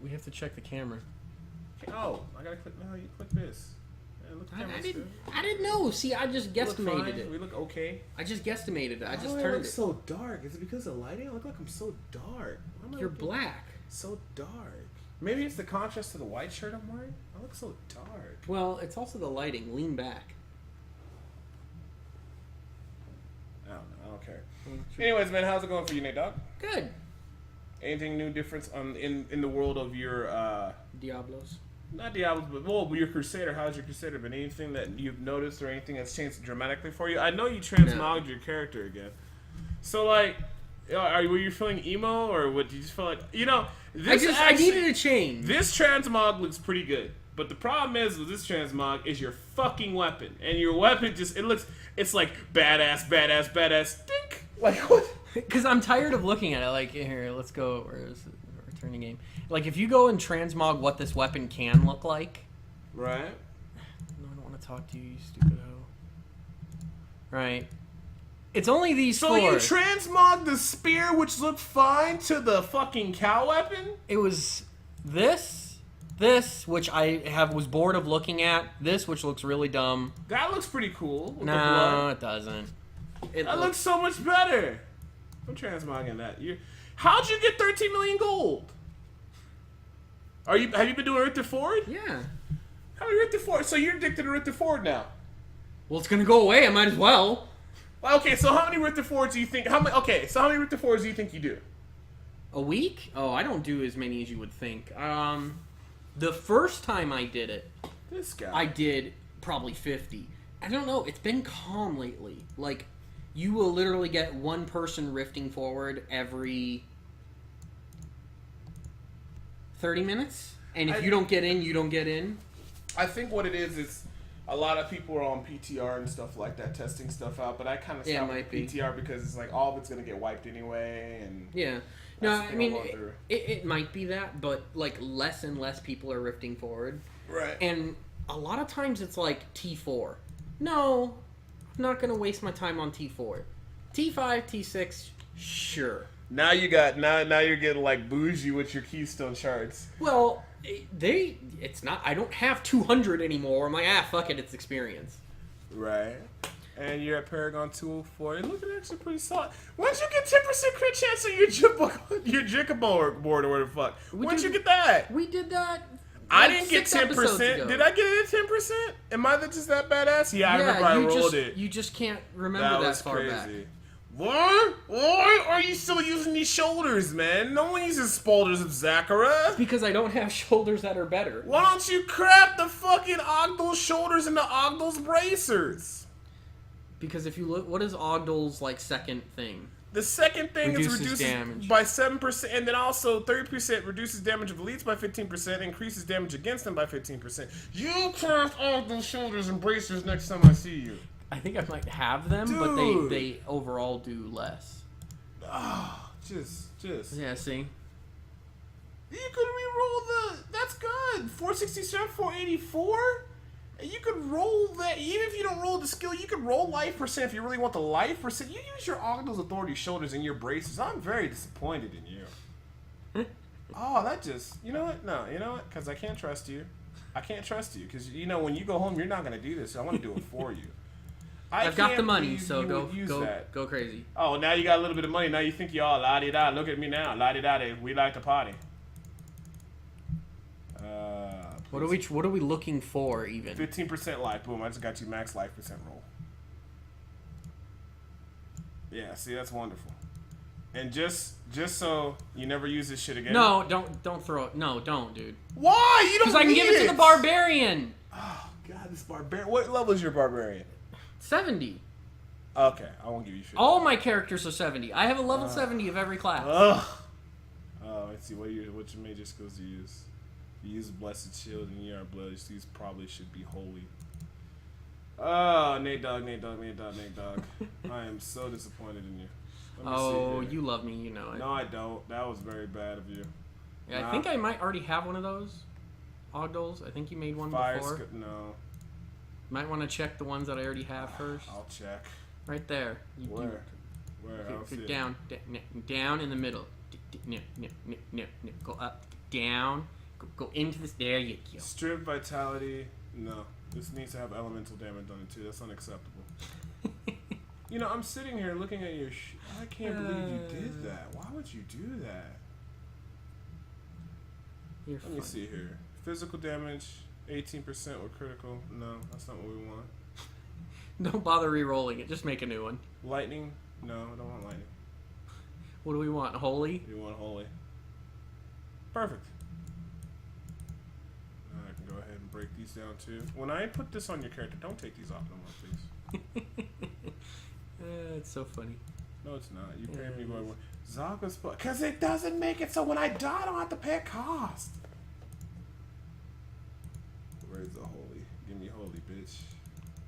we have to check the camera. Oh, I gotta click. No, you click this. Yeah, look, I didn't know. See, I just guesstimated it. We look okay. I just guesstimated it. I just Why do I turned look it. so dark? Is it because of lighting? I look like I'm so dark. You're black. So dark. Maybe it's the contrast to the white shirt I'm wearing. I look so dark. Well, it's also the lighting. Lean back. I don't know. I don't care. Anyways, man, how's it going for you, Nate Dogg? Good. Anything new, difference in the world of your Diablos. not Diablo, but your Crusader? How's your Crusader been? Anything that you've noticed or anything that's changed dramatically for you? I know you transmogged your character again. So like, were you feeling emo or what? Did you just feel like I needed a change. This transmog looks pretty good, but the problem is with this transmog is your fucking weapon, and your weapon it's like badass, dink. Like what? Because I'm tired of looking at it. Like, here, let's go. Where is it? Returning game. Like, if you go and transmog what this weapon can look like. Right. No, I don't want to talk to you, you stupid hoe. Right. It's only these four. So you transmog the spear, which looked fine, to the fucking cow weapon? It was this, which I was bored of looking at. This, which looks really dumb. That looks pretty cool. With the No, blood. it doesn't. That looks so much better. I'm transmogging that. How'd you get 13 million gold? Have you been doing Earth to Ford? Yeah. How are you Earth to Ford? So you're addicted to Earth to Ford now? Well, it's gonna go away. I might as well. Okay, so how many Earth to Fords do you think? How many Earth to Fords do you think you do? A week? Oh, I don't do as many as you would think. The first time I did it, This guy. I did probably 50. I don't know. It's been calm lately. Like, you will literally get one person rifting forward every 30 minutes. And if you don't get in, you don't get in. I think what it is a lot of people are on PTR and stuff like that, testing stuff out. But I kind of stopped with PTR because it's like all of it's going to get wiped anyway. And yeah. No, I mean, it might be that, but like less and less people are rifting forward. Right. And a lot of times it's like T4. No, I'm not going to waste my time on T4. T5, T6, sure. Now you're getting like bougie with your Keystone shards. Well, it's not, I don't have 200 anymore. I'm like, fuck it, it's experience. Right. And you're at Paragon 204. You're looking actually pretty solid. When'd you get 10% crit chance on your Jickabo board or whatever the fuck? When'd you get that? We did that. I didn't get 10%. Did I get it at 10%? Am I just that badass? Yeah, I remember I rolled it. You just can't remember that far crazy. back. Why are you still using these shoulders, man? No one uses shoulders of Zakara. Because I don't have shoulders that are better. Why don't you crap the fucking Ogdal's shoulders into Ogdal's bracers? Because if you look, what is Ogdal's like second thing? The second thing reduces damage by 7%, and then also 30% reduces damage of elites by 15%, increases damage against them by 15%. You craft Ogdal's shoulders and bracers next time I see you. I think I might have them, but they overall do less. Oh, just. Yeah, see? You could re-roll that's good. 467, 484? You could roll that, even if you don't roll the skill, you could roll life percent if you really want the life percent. You use your Ogdal's Authority shoulders and your braces. I'm very disappointed in you. Oh, that just, you know what? No, you know what? Because I can't trust you. I can't trust you because, when you go home, you're not going to do this. So I want to do it for you. I've got the money, so go crazy. Oh, now you got a little bit of money. Now you think you all la-di-da. Look at me now. La-di-da. We like to party. What are we looking for even? 15% life. Boom, I just got you max life percent roll. Yeah, see, that's wonderful. And just so you never use this shit again. No, don't throw it. No, don't, dude. Why? You don't. Because I can give it to the barbarian. Oh God, this barbarian. What level is your barbarian? 70. Okay, I won't give you shit. All my characters are 70. I have a level 70 of every class. Oh, let's see. What major skills do you use? You use Blessed Shield and you are blood. These probably should be holy. Oh, Nate Dogg. I am so disappointed in you. Oh, you love me, you know it. No, I don't. That was very bad of you. Yeah, I think I might already have one of those. Ogdal's. I think you made one before. No. Might want to check the ones that I already have first. I'll check. Right there. Where? Down in the middle. Go up. down. Go into this. There you go. Strip vitality. No, this needs to have elemental damage on it too. That's unacceptable. You know, I'm sitting here looking at your. I can't believe you did that. Why would you do that? Let me see here. Physical damage, 18% with critical. No, that's not what we want. Don't bother re-rolling it. Just make a new one. Lightning? No, I don't want lightning. What do we want? Holy? We want holy. Perfect. Now I can go ahead and break these down too. When I put this on your character, don't take these off no more, please. It's so funny. No, it's not. You pay me going. Zaga's because it doesn't make it so when I die, I don't have to pay a cost. Where's the holy? Give me holy, bitch.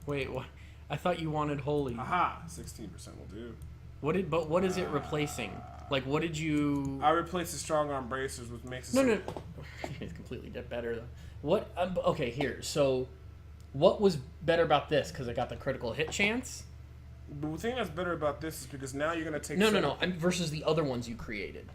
Wait, what? I thought you wanted holy. Aha! 16% will do. What is it replacing? Like, what did you? I replaced the strong arm bracers, which makes it No. It's completely better though. What? Okay, here. So, what was better about this? Because I got the critical hit chance. The thing that's better about this is because now you're gonna take. No. Versus the other ones you created.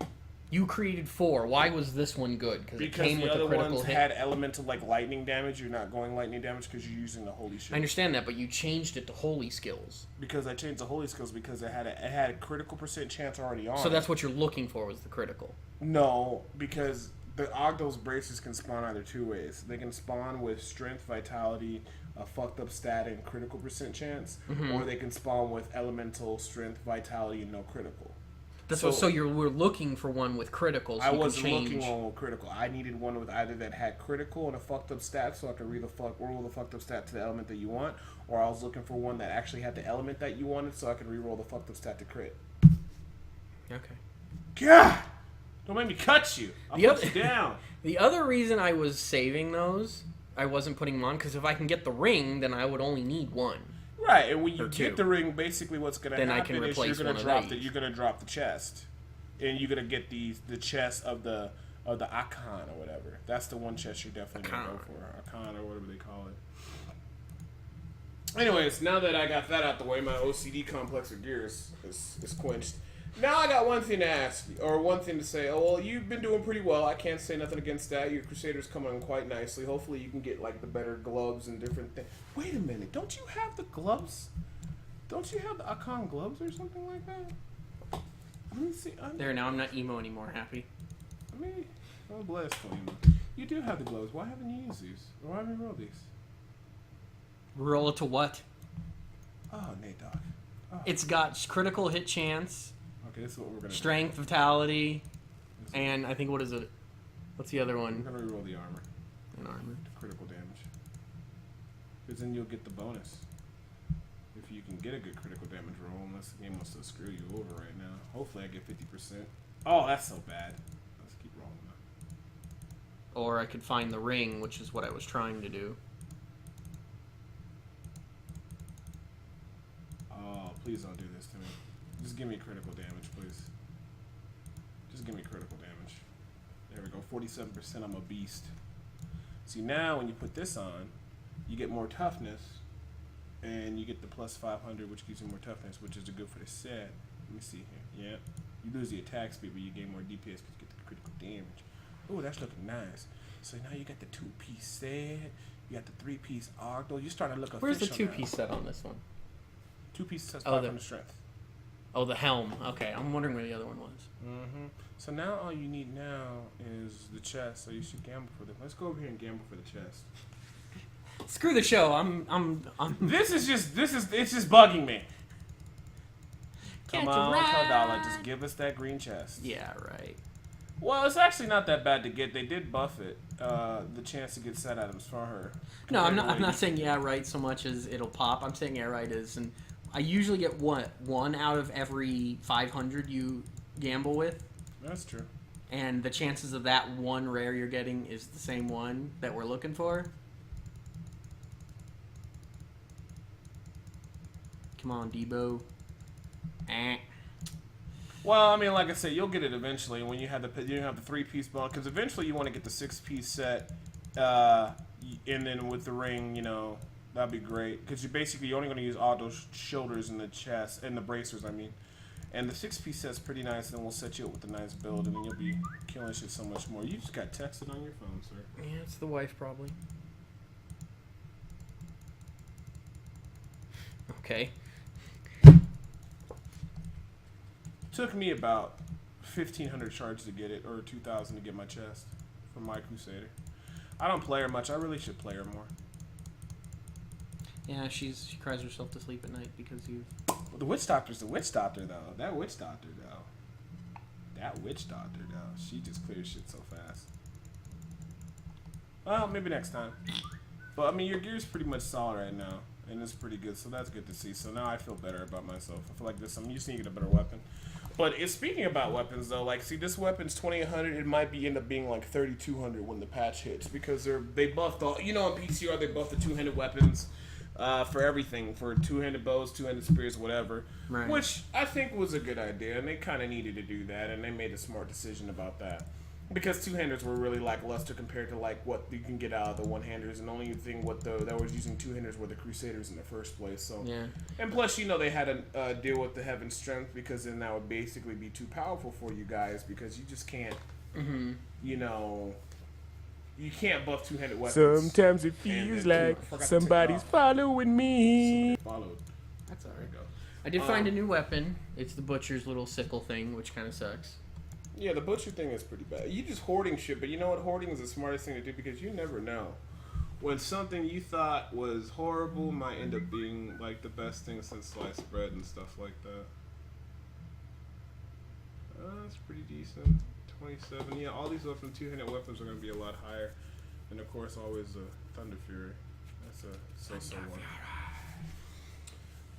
You created 4. Why was this one good? Because it came with the the critical ones hit. had elemental like lightning damage. You're not going lightning damage because you're using the holy shit. I understand that, but you changed it to holy skills. Because I changed the holy skills because it had a critical % chance already on. So that's what you're looking for was the critical. No, because the Ogdo's braces can spawn either two ways. They can spawn with strength, vitality, a fucked up stat, and critical % chance, or they can spawn with elemental, strength, vitality, and no critical. So we're looking for one with critical. So I you wasn't can change. looking one with critical. I needed one with either that had critical and a fucked up stat, so I could roll the fucked up stat to the element that you want, or I was looking for one that actually had the element that you wanted, so I could re-roll the fucked up stat to crit. Okay. God, don't make me cut you. I'll put you down. The other reason I was saving those, I wasn't putting them on, because if I can get the ring, then I would only need one. Right, and when you Or get two. the ring, basically what's going to Then I happen can is replace you're going one to of drop these. you're going to drop the chest, and you're going to get the chest of the Akhan or whatever. That's the one chest you're definitely going to go for, Akhan or whatever they call it. Anyways, now that I got that out the way, my OCD complex of gears is quenched. Now I got one thing to ask you, or one thing to say. Oh, well, you've been doing pretty well. I can't say nothing against that. Your Crusaders come on quite nicely. Hopefully you can get, like, the better gloves and different things. Wait a minute. Don't you have the gloves? Don't you have the Akon gloves or something like that? Let me see. There, now I'm not emo anymore. Happy. I mean, I'm blessed for you. You do have the gloves. Why haven't you used these? Or why haven't you rolled these? Roll it to what? Oh, Nate Dogg. Oh. It's got critical hit chance, Okay, this is what we're going to strength, vitality, and I think, what is it? What's the other We're one? going to reroll the armor. An armor. The critical damage. Because then you'll get the bonus. If you can get a good critical damage roll, unless the game wants to screw you over right now. Hopefully I get 50%. Oh, that's so bad. Let's keep rolling now. Or I could find the ring, which is what I was trying to do. Oh, please don't do this to me. Just give me critical damage, please. Just give me critical damage. There we go. 47%. I'm a beast. See, now when you put this on, you get more toughness. And you get the plus 500, which gives you more toughness, which is good for the set. Let me see here. Yep. You lose the attack speed, but you gain more DPS because you get the critical damage. Oh, that's looking nice. So now you got the 2-piece set. You got the 3-piece Ogdo. You're starting to look official. Where's the 2-piece set on this one? 2-piece sets Oh, 500 strength. Oh, the helm. Okay, I'm wondering where the other one was. Mm-hmm. So now all you need now is the chest. So you should gamble for them. Let's go over here and gamble for the chest. Screw the show. I'm. It's just bugging me. Can't Come on, you ride? Kodala, just give us that green chest. Yeah, right. Well, it's actually not that bad to get. They did buff it, the chance to get set items for her. No, I'm not saying yeah right so much as it'll pop. I'm saying yeah right is, and I usually get one out of every 500 you gamble with. That's true. And the chances of that one rare you're getting is the same one that we're looking for. Come on, Debo. Well, I mean, like I said, you'll get it eventually when you have the 3-piece bonus, because eventually you want to get the 6-piece set, and then with the ring, that'd be great. Because you're only going to use all those shoulders and the chest and the bracers. I mean, And the 6-piece set's pretty nice, and then we'll set you up with a nice build, and then you'll be killing shit so much more. You just got texted on your phone, sir. Yeah, it's the wife, probably. Okay. Took me about 1,500 charges to get it, or 2,000 to get my chest from my Crusader. I don't play her much. I really should play her more. Yeah, she cries herself to sleep at night because you. Well, the witch doctor's the witch doctor, though. That witch doctor, though. That witch doctor, though. She just clears shit so fast. Well, maybe next time. But, I mean, your gear's pretty much solid right now. And it's pretty good, so that's good to see. So now I feel better about myself. I feel like this, I'm just need to get a better weapon. But it's speaking about weapons, though, like, see, this weapon's 2,800. It might end up being like 3,200 when the patch hits because they buffed all. You know, on PCR they buffed the two-handed weapons for everything, for two-handed bows, two-handed spears, whatever. Right. Which I think was a good idea, and they kind of needed to do that, and they made a smart decision about that. Because two-handers were really lackluster compared to like what you can get out of the one-handers, and the only thing that was using two-handers were the Crusaders in the first place. So Yeah. and plus, you know, they had to deal with the Heaven Strength because then that would basically be too powerful for you guys because you just can't, you know, you can't buff two-handed weapons. Sometimes it feels like somebody's following me. Followed. That's There alright. you go. I did find a new weapon. It's the butcher's little sickle thing, which kind of sucks. Yeah, the butcher thing is pretty bad. You just hoarding shit, but you know what? Hoarding is the smartest thing to do because you never know. When something you thought was horrible might end up being like the best thing since sliced bread and stuff like that. That's pretty decent. 27. Yeah, all these weapons, two-handed weapons are going to be a lot higher. And of course, always the Thunder Fury. That's a so-so one.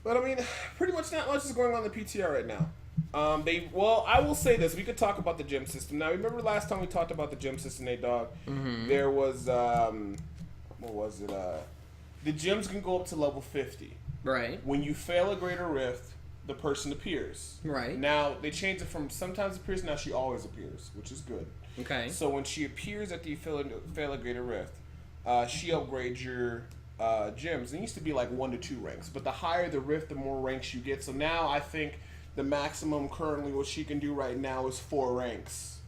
But I mean, pretty much not much is going on in the PTR right now. Well, I will say this. We could talk about the gym system. Now, remember last time we talked about the gym system, Dog? There was, what was it? The gyms can go up to level 50. Right. When you fail a greater rift, the person appears. Right. Now, they changed it from sometimes appears, now she always appears, which is good. Okay. So when she appears at the fail a greater rift, she upgrades your gyms. It used to be like 1 to 2 ranks, but the higher the rift, the more ranks you get. So now I think the maximum currently what she can do right now is 4 ranks.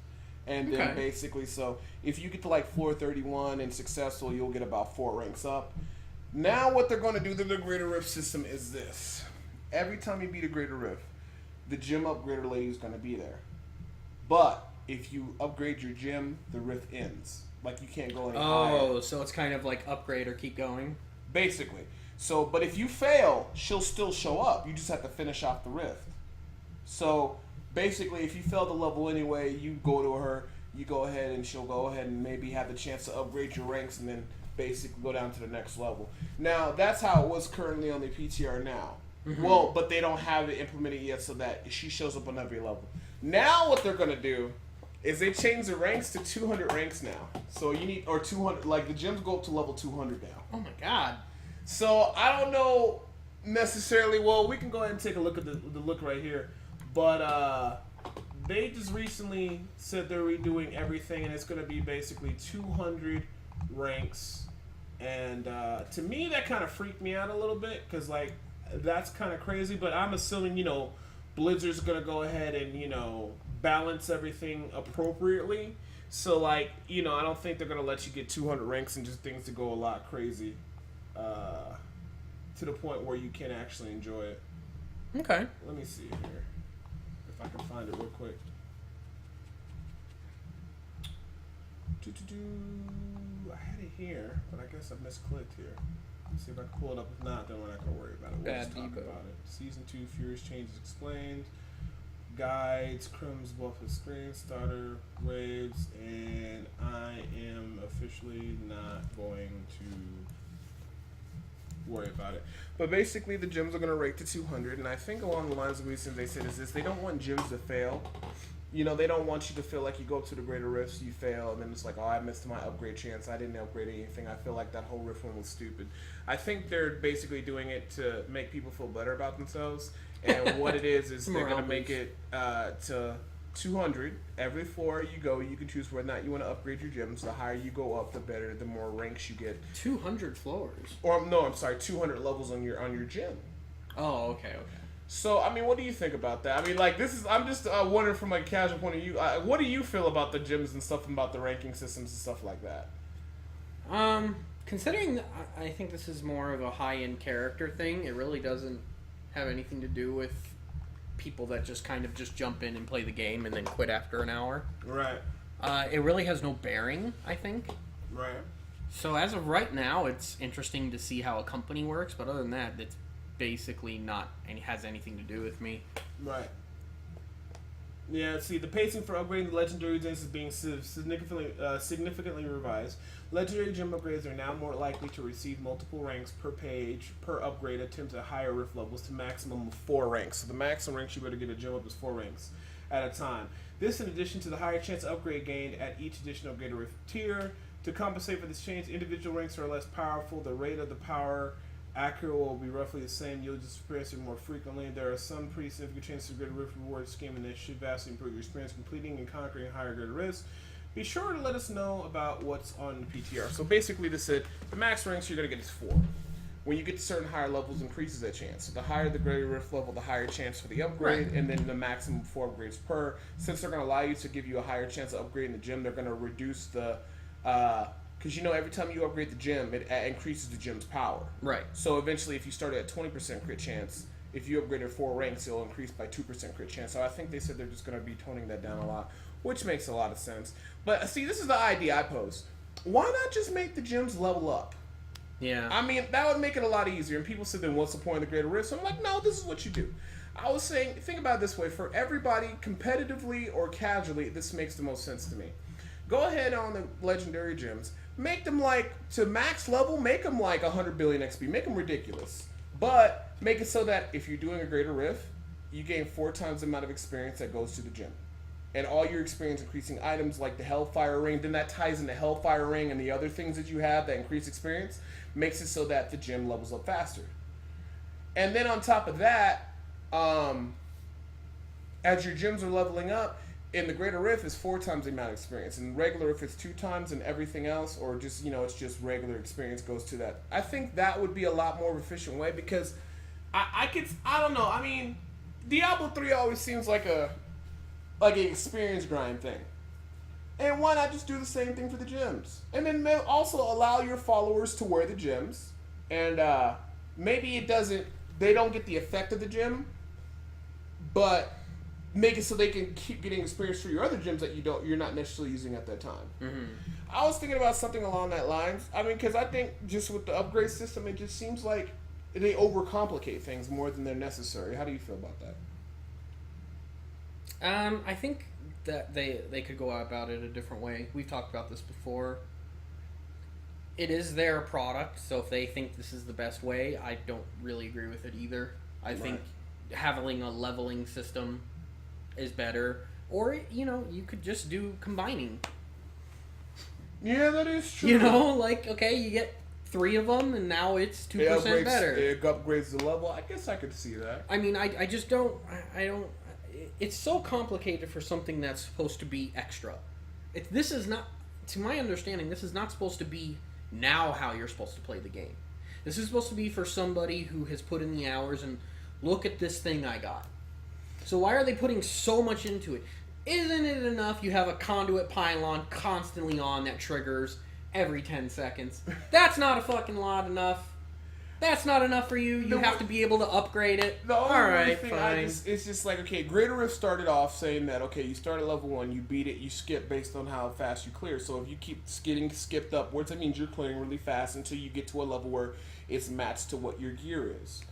And then basically, so if you get to like floor 31 and successful, you'll get about 4 ranks up. Now what they're going to do to the Greater Rift system is this. Every time you beat a Greater Rift, the gym upgrader lady is going to be there. But if you upgrade your gym, the rift ends. Like you can't go any higher. Oh, so it's kind of like upgrade or keep going? Basically. So, but if you fail, she'll still show up. You just have to finish off the rift. So basically, if you fail the level anyway, you go to her, you go ahead and she'll go ahead and maybe have the chance to upgrade your ranks and then basically go down to the next level. Now, that's how it was currently on the PTR now. Well, but they don't have it implemented yet so that she shows up on every level. Now what they're going to do is they change the ranks to 200 ranks now. So you need, or 200, like the gyms go up to level 200 now. Oh my god. So I don't know necessarily, well, we can go ahead and take a look at the look right here. But they just recently said they're redoing everything, and it's going to be basically 200 ranks. And to me, that kind of freaked me out a little bit, because, like, that's kind of crazy. But I'm assuming, you know, Blizzard's going to go ahead and, you know, balance everything appropriately. So, like, you know, I don't think they're going to let you get 200 ranks and just things to go a lot crazy to the point where you can actually enjoy it. Okay. Let me see here. If I can find it real quick. I had it here, but I guess I misclicked here. Let's see if I can pull it up. If not, then we're not going to worry about it. We'll just talk about it. Season 2, Furious Changes Explained. Guides, Crim's buff the screen, starter, waves, and I am officially not going to worry about it. But basically, the gyms are going to rate to 200, and I think along the lines of the reason they said is this: they don't want gyms to fail. You know, they don't want you to feel like you go up to the greater rifts, you fail, and then it's like, oh, I missed my upgrade chance. I didn't upgrade anything. I feel like that whole rift one was stupid. I think they're basically doing it to make people feel better about themselves. And what it is they're going to make it to 200. Every floor you go, you can choose whether or not you want to upgrade your gyms. The higher you go up, the better. The more ranks you get. 200 floors. Or no, I'm sorry, 200 levels on your gym. Oh, okay. So, I mean, what do you think about that? I mean, like, I'm just wondering from like a casual point of view, what do you feel about the gyms and stuff, and about the ranking systems and stuff like that? Considering that I think this is more of a high-end character thing, it really doesn't have anything to do with people that just kind of just jump in and play the game and then quit after an hour. Right. It really has no bearing, I think. Right. So as of right now, it's interesting to see how a company works, but other than that, it's basically not has anything to do with me. Right. Yeah, see, the pacing for upgrading the legendary gems is being significantly revised. Legendary gem upgrades are now more likely to receive multiple ranks per page per upgrade attempt at higher rift levels to maximum of 4 ranks. So the maximum ranks you better get a gem up is 4 ranks at a time. This in addition to the higher chance upgrade gained at each additional upgraded rift tier. To compensate for this change, individual ranks are less powerful. The rate of the power accurate will be roughly the same. You'll just experience it more frequently. There are some pretty significant changes to greater rift reward scheme, and this should vastly improve your experience completing and conquering higher greater rifts. Be sure to let us know about what's on the PTR. So basically, this said the max ranks you're gonna get is 4. When you get to certain higher levels, increases that chance. So the higher the greater rift level, the higher chance for the upgrade, Right. and then the maximum 4 upgrades per. Since they're gonna allow you to give you a higher chance of upgrading the gym, they're gonna reduce the because every time you upgrade the gym, it increases the gym's power. Right. So eventually, if you started at 20% crit chance, if you upgraded 4 ranks, it'll increase by 2% crit chance. So I think they said they're just going to be toning that down a lot, which makes a lot of sense. But see, this is the idea I pose. Why not just make the gyms level up? Yeah. I mean, that would make it a lot easier. And people said, then what's the point of the greater rift? So I'm like, no, this is what you do. I was saying, think about it this way. For everybody, competitively or casually, this makes the most sense to me. Go ahead on the legendary gyms. Make them like, to max level, make them like 100 billion XP. Make them ridiculous. But make it so that if you're doing a greater rift, you gain 4 times the amount of experience that goes to the gym. And all your experience increasing items like the Hellfire Ring, then that ties into Hellfire Ring and the other things that you have that increase experience, makes it so that the gym levels up faster. And then on top of that, as your gyms are leveling up, in the greater rift is 4 times the amount of experience. In regular rift it's 2 times, and everything else, or just it's just regular experience goes to that. I think that would be a lot more efficient way, because I don't know. I mean, Diablo 3 always seems like an experience grind thing. And why not just do the same thing for the gyms? And then also allow your followers to wear the gyms, and maybe they don't get the effect of the gym, but make it so they can keep getting experience for your other gyms that you're not necessarily using at that time. Mm-hmm. I was thinking about something along that lines. I mean, because I think just with the upgrade system, it just seems like they overcomplicate things more than they're necessary. How do you feel about that? I think that they could go about it a different way. We've talked about this before. It is their product, so if they think this is the best way, I don't really agree with it either. I think having a leveling system is better, or you could just do combining. Yeah, that is true. Okay, you get 3 of them, and now it's 2% better. It upgrades the level. I guess I could see that. I mean, I just don't. I don't. It's so complicated for something that's supposed to be extra. This is not, to my understanding, this is not supposed to be now how you're supposed to play the game. This is supposed to be for somebody who has put in the hours and look at this thing I got. So why are they putting so much into it? Isn't it enough you have a conduit pylon constantly on that triggers every 10 seconds? That's not a fucking lot enough. That's not enough for you. You have to be able to upgrade it. The only Alright, thing fine. it's just like, okay, Greater Rift started off saying that, okay, you start at level 1, you beat it, you skip based on how fast you clear. So if you keep getting skipped upwards, that means you're clearing really fast until you get to a level where it's matched to what your gear is.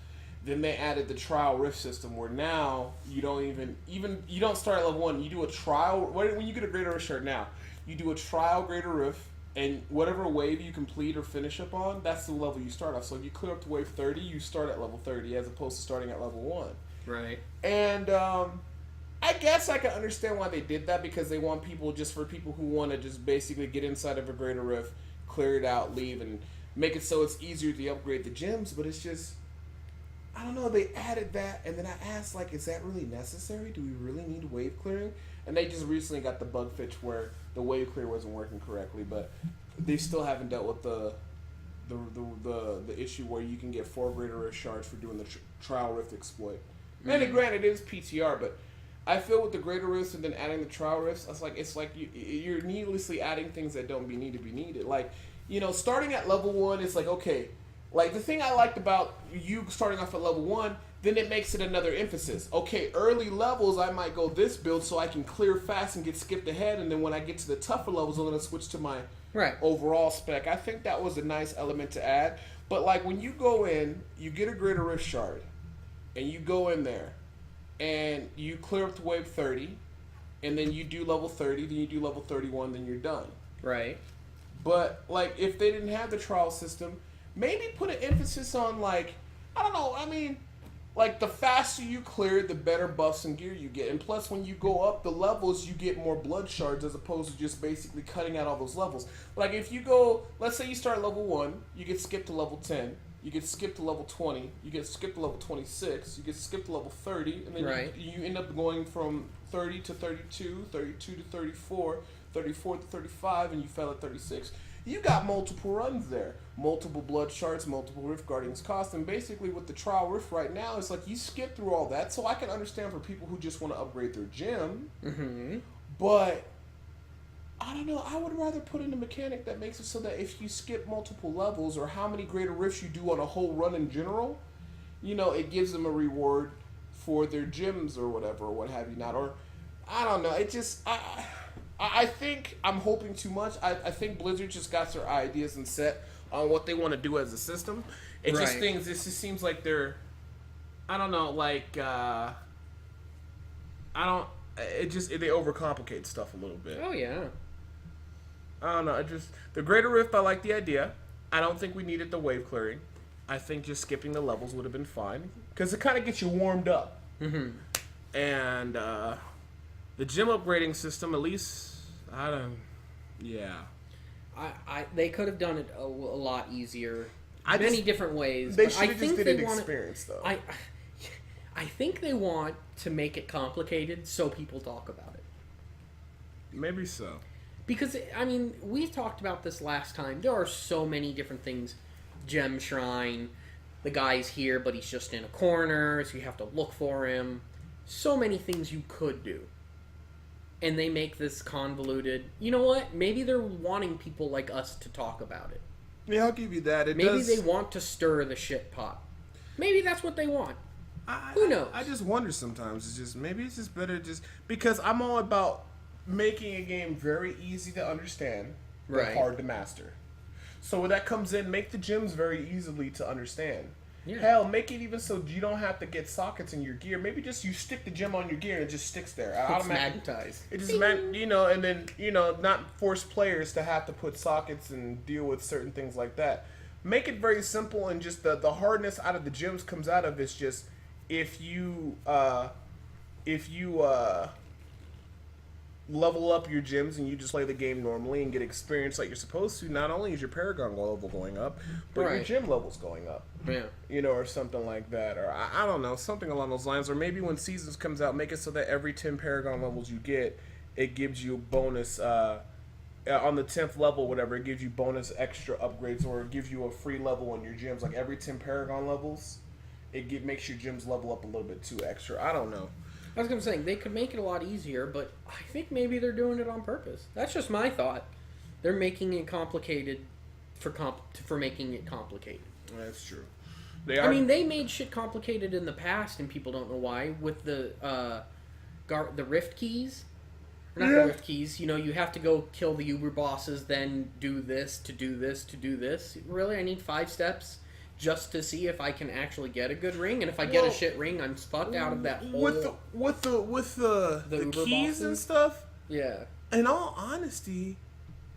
Then they added the trial rift system, where now you don't you don't start at level 1. You do a trial. When you get a greater rift shirt now, you do a trial greater rift, and whatever wave you complete or finish up on, that's the level you start off. So if you clear up to wave 30, you start at level 30 as opposed to starting at level 1. Right. And I guess I can understand why they did that, because they want people who want to just basically get inside of a greater rift, clear it out, leave, and make it so it's easier to upgrade the gyms. But it's just, I don't know, they added that, and then I asked, like, is that really necessary? Do we really need wave clearing? And they just recently got the bug fix where the wave clear wasn't working correctly, but they still haven't dealt with the issue where you can get 4 greater rift shards for doing the trial rift exploit. And granted, it is PTR, but I feel with the greater rifts and then adding the trial rifts, it's like you're needlessly adding things that don't need to be needed. Like, starting at level 1, it's like, okay, like the thing I liked about you starting off at level 1, then it makes it another emphasis. Okay, early levels, I might go this build so I can clear fast and get skipped ahead, and then when I get to the tougher levels, I'm going to switch to my overall spec. I think that was a nice element to add. But like when you go in, you get a greater rift shard, and you go in there, and you clear up to wave 30, and then you do level 30, then you do level 31, then you're done. Right. But like if they didn't have the trial system, maybe put an emphasis on like, I don't know, I mean, like the faster you clear, the better buffs and gear you get. And plus when you go up the levels, you get more blood shards as opposed to just basically cutting out all those levels. Like if you go, let's say you start level 1, you get skipped to level 10, you get skipped to level 20, you get skipped to level 26, you get skipped to level 30, and then you end up going from 30 to 32, 32 to 34, 34 to 35, and you fell at 36. You got multiple runs there. Multiple blood shards, multiple Rift Guardians cost, and basically with the trial Rift right now, it's like you skip through all that, so I can understand for people who just want to upgrade their gym, but I don't know, I would rather put in a mechanic that makes it so that if you skip multiple levels or how many greater rifts you do on a whole run in general, it gives them a reward for their gyms or whatever, or what have you not, or I don't know, it just, I think I'm hoping too much. I think Blizzard just got their ideas and set on what they want to do as a system. It just seems like they're, I don't know, like, they overcomplicate stuff a little bit. Oh, yeah. I don't know, the Greater Rift, I like the idea. I don't think we needed the wave clearing. I think just skipping the levels would have been fine. Because it kind of gets you warmed up. And, the gym upgrading system, at least, they could have done it a lot easier, different ways. They should have just did an experience, though. I think they want to make it complicated so people talk about it. Maybe so. Because, I mean, we talked about this last time. There are so many different things. Gem Shrine, the guy's here, but he's just in a corner, so you have to look for him. So many things you could do. And they make this convoluted. You know what? Maybe they're wanting people like us to talk about it. Yeah, I'll give you that. Maybe they want to stir the shit pot. Maybe that's what they want. Who knows? I just wonder sometimes. Maybe it's just better because I'm all about making a game very easy to understand, but hard to master. So when that comes in, make the gyms very easily to understand. Yeah. Hell, make it even so you don't have to get sockets in your gear. Maybe just you stick the gem on your gear and it just sticks there. It's magnetized. It just and then not force players to have to put sockets and deal with certain things like that. Make it very simple, and just the hardness out of the gyms comes out of it's just if you level up your gyms and you just play the game normally and get experience like you're supposed to, not only is your Paragon level going up, but your gym level's going up. Yeah. Or something like that. Or I don't know, something along those lines. Or maybe when Seasons comes out, make it so that every 10 Paragon levels you get, it gives you a bonus, on the 10th level, whatever, it gives you bonus extra upgrades, or it gives you a free level on your gyms. Like every 10 Paragon levels, it makes your gyms level up a little bit too extra. I don't know. I was going to say, they could make it a lot easier, but I think maybe they're doing it on purpose. That's just my thought. They're making it complicated for making it complicated. That's true. I mean, they made shit complicated in the past, and people don't know why, with the Rift keys. Or not the Rift keys. You have to go kill the Uber bosses, then do this, to do this, to do this. Really? I need 5 steps? Just to see if I can actually get a good ring, and if I get a shit ring, I'm fucked out of that whole. With the keys bosses and stuff. Yeah. In all honesty,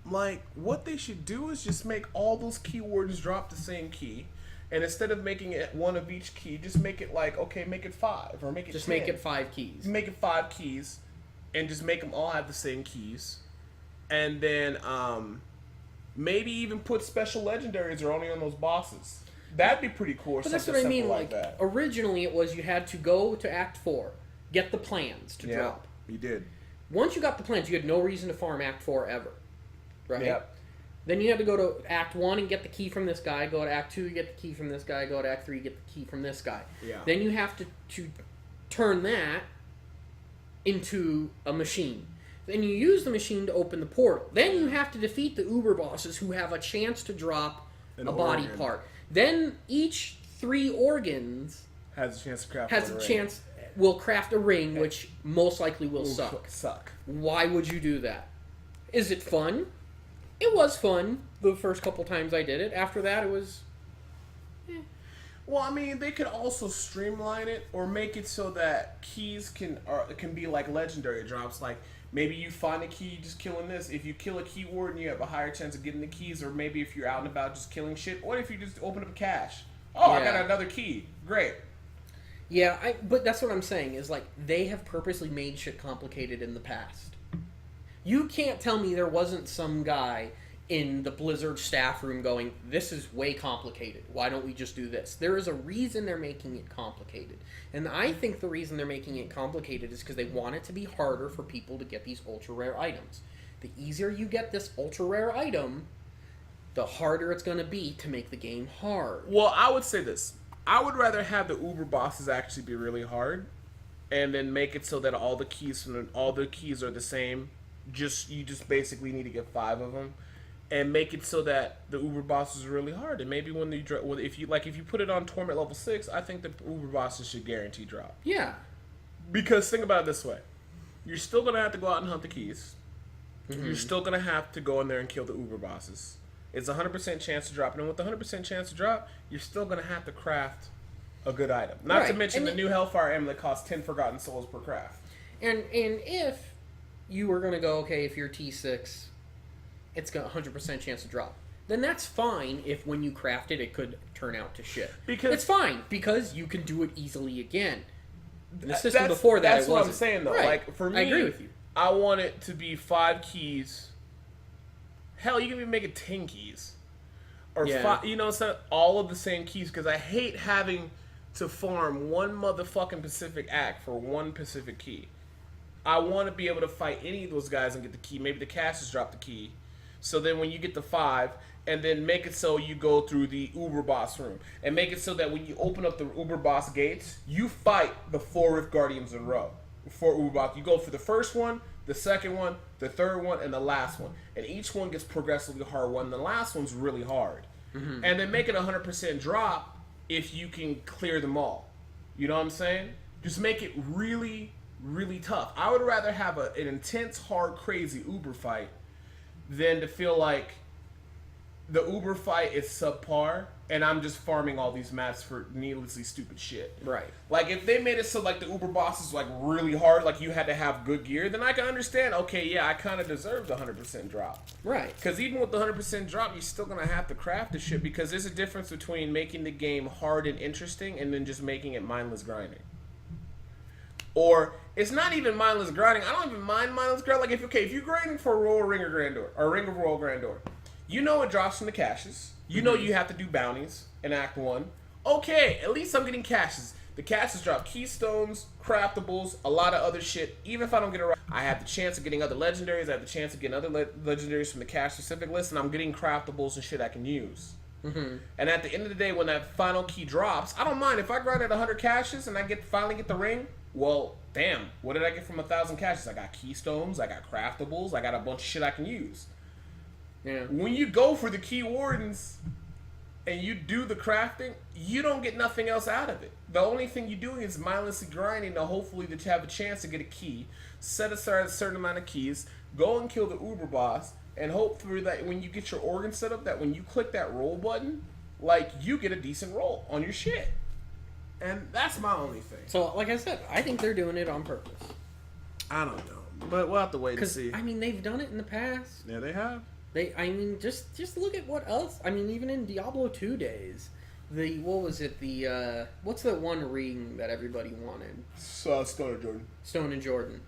like what they should do is just make all those keywords drop the same key, and instead of making it one of each key, just make it make it 5 or make it. Just 10. Make it 5 keys. Make it 5 keys, and just make them all have the same keys, and then maybe even put special legendaries are only on those bosses. That'd be pretty cool. But that's what I mean. Like originally, it was you had to go to Act 4, get the plans to drop. You did. Once you got the plans, you had no reason to farm Act 4 ever, right? Yep. Then you had to go to Act 1 and get the key from this guy. Go to Act 2, you get the key from this guy. Go to Act 3, you get the key from this guy. Yeah. Then you have to turn that into a machine. Then you use the machine to open the portal. Then you have to defeat the Uber bosses who have a chance to drop a body part. Then each 3 organs has a chance to craft will craft a ring, which most likely will suck. Suck. Why would you do that? Is it fun? It was fun the first couple times I did it. After that, it was... Well, I mean, they could also streamline it or make it so that keys can be like legendary drops. Like, maybe you find a key just killing this. If you kill a key warden, you have a higher chance of getting the keys. Or maybe if you're out and about just killing shit. What if you just open up a cache? Oh, I got another key. Great. Yeah, but that's what I'm saying, is like, they have purposely made shit complicated in the past. You can't tell me there wasn't some guy in the Blizzard staff room going, this is way complicated. Why don't we just do this? There is a reason they're making it complicated. And I think the reason they're making it complicated is because they want it to be harder for people to get these ultra-rare items. The easier you get this ultra-rare item, the harder it's going to be to make the game hard. Well, I would say this. I would rather have the Uber bosses actually be really hard, and then make it so that all the keys are the same. You just basically need to get 5 of them, and make it so that the Uber bosses are really hard. And maybe if you put it on Torment level 6, I think the Uber bosses should guarantee drop. Yeah. Because think about it this way: you're still gonna have to go out and hunt the keys. Mm-hmm. You're still gonna have to go in there and kill the Uber bosses. It's 100% chance to drop. And with the 100% chance to drop, you're still going to have to craft a good item. Not to mention the new Hellfire Amulet costs 10 Forgotten Souls per craft. And if you were going to go, okay, if you're T6, it's got 100% chance to drop. Then that's fine if when you craft it, it could turn out to shit. It's fine, because you can do it easily again. The system before that, that's what I'm saying, though. Right. Like, for me, I agree with you. I want it to be 5 keys. Hell, you can even make it 10 keys. Or 5, it's not all of the same keys, because I hate having to farm one motherfucking Pacific Act for one Pacific key. I want to be able to fight any of those guys and get the key. Maybe the casters drop the key. So then when you get the 5, and then make it so you go through the Uber boss room. And make it so that when you open up the Uber boss gates, you fight the 4 Rift Guardians in a row. 4 Uber boss. You go for the first one, the second one, the third one, and the last one. And each one gets progressively hard. The last one's really hard. Mm-hmm. And then make it 100% drop if you can clear them all. You know what I'm saying? Just make it really, really tough. I would rather have an intense, hard, crazy Uber fight than to feel like the Uber fight is subpar and I'm just farming all these maps for needlessly stupid shit. Right. Like, if they made it so, like, the Uber boss is, like, really hard, like, you had to have good gear, then I can understand, okay, yeah, I kind of deserve the 100% drop. Right. Because even with the 100% drop, you're still going to have to craft the shit, because there's a difference between making the game hard and interesting and then just making it mindless grinding. Or, it's not even mindless grinding. I don't even mind mindless grinding. Like, if you're grinding for a Royal Ring or Grandeur, or Ring of Royal Grandeur, you know it drops from the caches. You know you have to do bounties in Act 1. Okay, at least I'm getting caches. The caches drop keystones, craftables, a lot of other shit. Even if I don't get it right, I have the chance of getting other legendaries. I have the chance of getting other legendaries from the cache-specific list, and I'm getting craftables and shit I can use. Mm-hmm. And at the end of the day, when that final key drops, I don't mind. If I grind at 100 caches and I finally get the ring, well, damn, what did I get from 1,000 caches? I got keystones, I got craftables, I got a bunch of shit I can use. Yeah. When you go for the key wardens and you do the crafting, you don't get nothing else out of it. The only thing you're doing is mindlessly grinding to hopefully that you have a chance to get a key, set aside a certain amount of keys, go and kill the Uber boss, and hope for that when you get your organ set up, that when you click that roll button, like, you get a decent roll on your shit. And that's my only thing. So, like I said, I think they're doing it on purpose. I don't know, but we'll have to wait and see. I mean, they've done it in the past. Yeah, they have. Just look at what else. I mean, even in Diablo 2 days, what's the one ring that everybody wanted? Stone and Jordan. Stone and Jordan.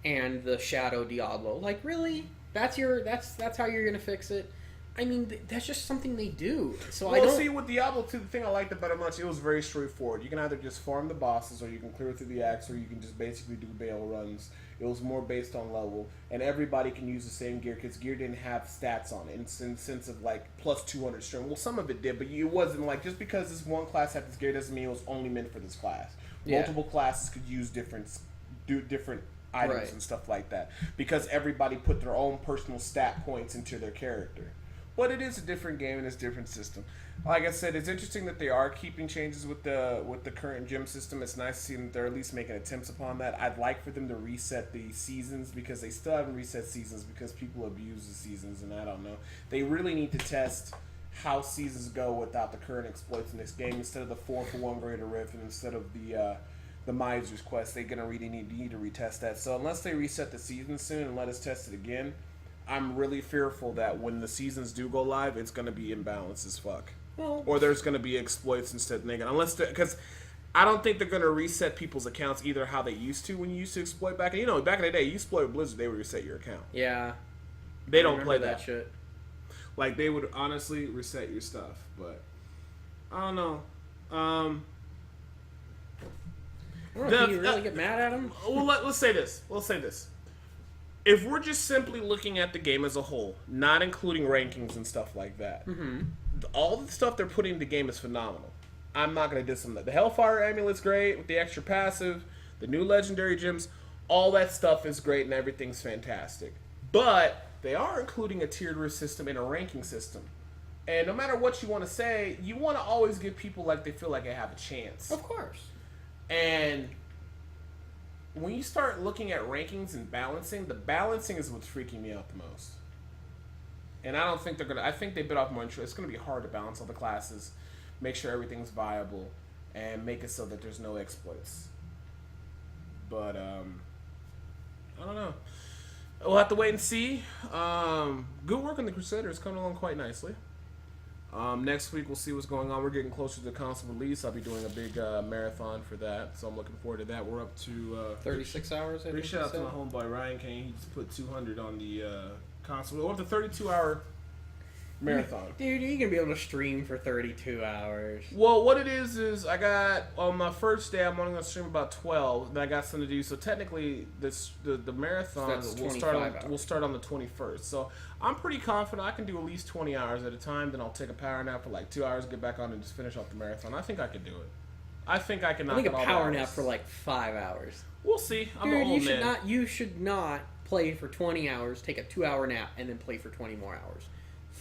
And the Shadow Diablo. Like, really? That's how you're gonna fix it? I mean, that's just something they do. So see, with Diablo 2, the thing I liked about it much, it was very straightforward. You can either just farm the bosses, or you can clear through the acts, or you can just basically do bail runs. It was more based on level, and everybody can use the same gear, because gear didn't have stats on it, in the sense of, like, plus 200 strength. Well, some of it did, but it wasn't like, just because this one class had this gear doesn't mean it was only meant for this class. Yeah. Multiple classes could use do different items Right. and stuff like that because everybody put their own personal stat points into their character. But it is a different game and it's a different system. Like I said, it's interesting that they are keeping changes with the current gym system. It's nice to see that they're at least making attempts upon that. I'd like for them to reset the seasons because they still haven't reset seasons because people abuse the seasons, and I don't know. They really need to test how seasons go without the current exploits in this game instead of the 4-for-1 Greater Rift and instead of the Miser's Quest. They're gonna really need to retest that. So unless they reset the season soon and let us test it again, I'm really fearful that when the seasons do go live, it's gonna be imbalanced as fuck. Well, Or there's gonna be exploits instead of negative. Because I don't think they're gonna reset people's accounts either how they used to when you used to exploit back. You know, back in the day, you exploit Blizzard, they would reset your account. yeah. They I don't remember play that. shit. Like they would honestly reset your stuff, but I don't know. I don't know, can you really get mad at him? Well, let's say this. Let's say this. If we're just simply looking at the game as a whole, not including rankings and stuff like that, all the stuff they're putting in the game is phenomenal. I'm not going to diss them. The Hellfire Amulet's great with the extra passive, the new legendary gems, all that stuff is great and everything's fantastic. But they are including a tiered risk system and a ranking system. And no matter what you want to say, you want to always give people like they feel like they have a chance. Of course. And when you start looking at rankings and balancing, the balancing is what's freaking me out the most. And I don't think they're gonna. I think they bit off more interest. It's gonna be hard to balance all the classes, make sure everything's viable, and make it so that there's no exploits. But I don't know. We'll have to wait and see. Good work on the Crusader. It's coming along quite nicely. Next week we'll see what's going on. We're getting closer to the console release. I'll be doing a big marathon for that, so I'm looking forward to that. We're up to 36 hours, I big think. shout out to my homeboy Ryan Kane. He just put 200 on the console. We're up to 32-hour marathon. Dude, you're gonna be able to stream for 32 hours. Well, what it is I got on my first day. I'm only gonna stream about 12. Then I got something to do. So technically, the marathon So that's will 25 hours. start on the 21st. So I'm pretty confident I can do at least 20 hours at a time. Then I'll take a power nap for like 2 hours, get back on, and just finish off the marathon. I think I can do it. I think I can. I think a knock out all the power hours. nap for like 5 hours. We'll see. I'm an Dude, old you should man. not. You should not play for 20 hours, take a 2-hour nap, and then play for 20 more hours.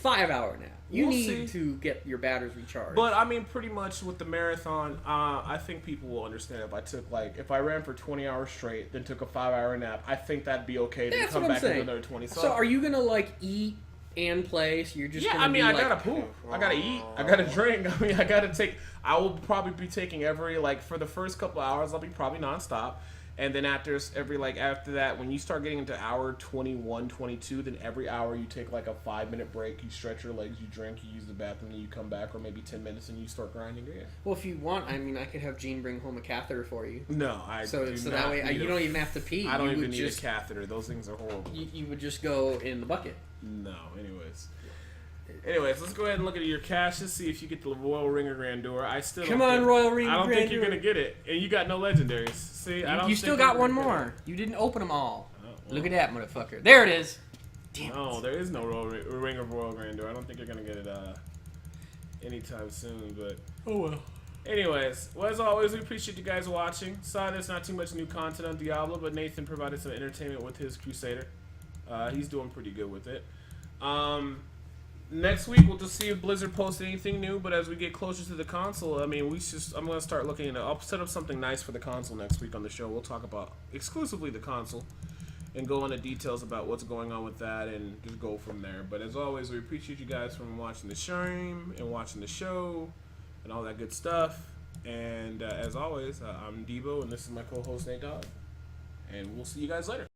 5-hour nap. You We'll need see. to get your batteries recharged. But I mean, pretty much with the marathon, I think people will understand if I ran for 20 hours straight, then took a 5-hour nap. I think that'd be okay to That's come what I'm back and do saying. another 20. So are you gonna like eat and play? So you're just Yeah, gonna I mean, be I like, gotta poop. I gotta eat. I gotta drink. I mean, I gotta take. I will probably be taking for the first couple hours, I'll be probably nonstop. And then after that, when you start getting into hour 21, 22, then every hour you take like a 5-minute break. You stretch your legs, you drink, you use the bathroom, and you come back, or maybe 10 minutes, and you start grinding again. Well, if you want, I mean, I could have Gene bring home a catheter for you. No, I So do that not way need you don't even have to pee. I don't You even would need just, a catheter. Those things are horrible. You would just go in the bucket. No, Anyways, let's go ahead and look at your cash. Let's see if you get the Royal Ring of Grandeur. I still Come don't on, think- Royal Ring I of don't think you're Grandeur. gonna get it, and you got no legendaries. See, I don't. You think still you're got one gonna get more. it. You didn't open them all. Oh, well. Look at that, motherfucker. There it is. Damn it. No, there is no Ring of Royal Grandeur. I don't think you're gonna get it anytime soon. But Oh well. anyways, well, as always, we appreciate you guys watching. Sorry, there's not too much new content on Diablo, but Nathan provided some entertainment with his Crusader. He's doing pretty good with it. Next week we'll just see if Blizzard posts anything new. But as we get closer to the console, I mean, I'm gonna start looking into. I'll set up something nice for the console next week on the show. We'll talk about exclusively the console and go into details about what's going on with that and just go from there. But as always, we appreciate you guys from watching the stream and watching the show and all that good stuff. And as always, I'm Debo, and this is my co-host Nate Dogg, and we'll see you guys later.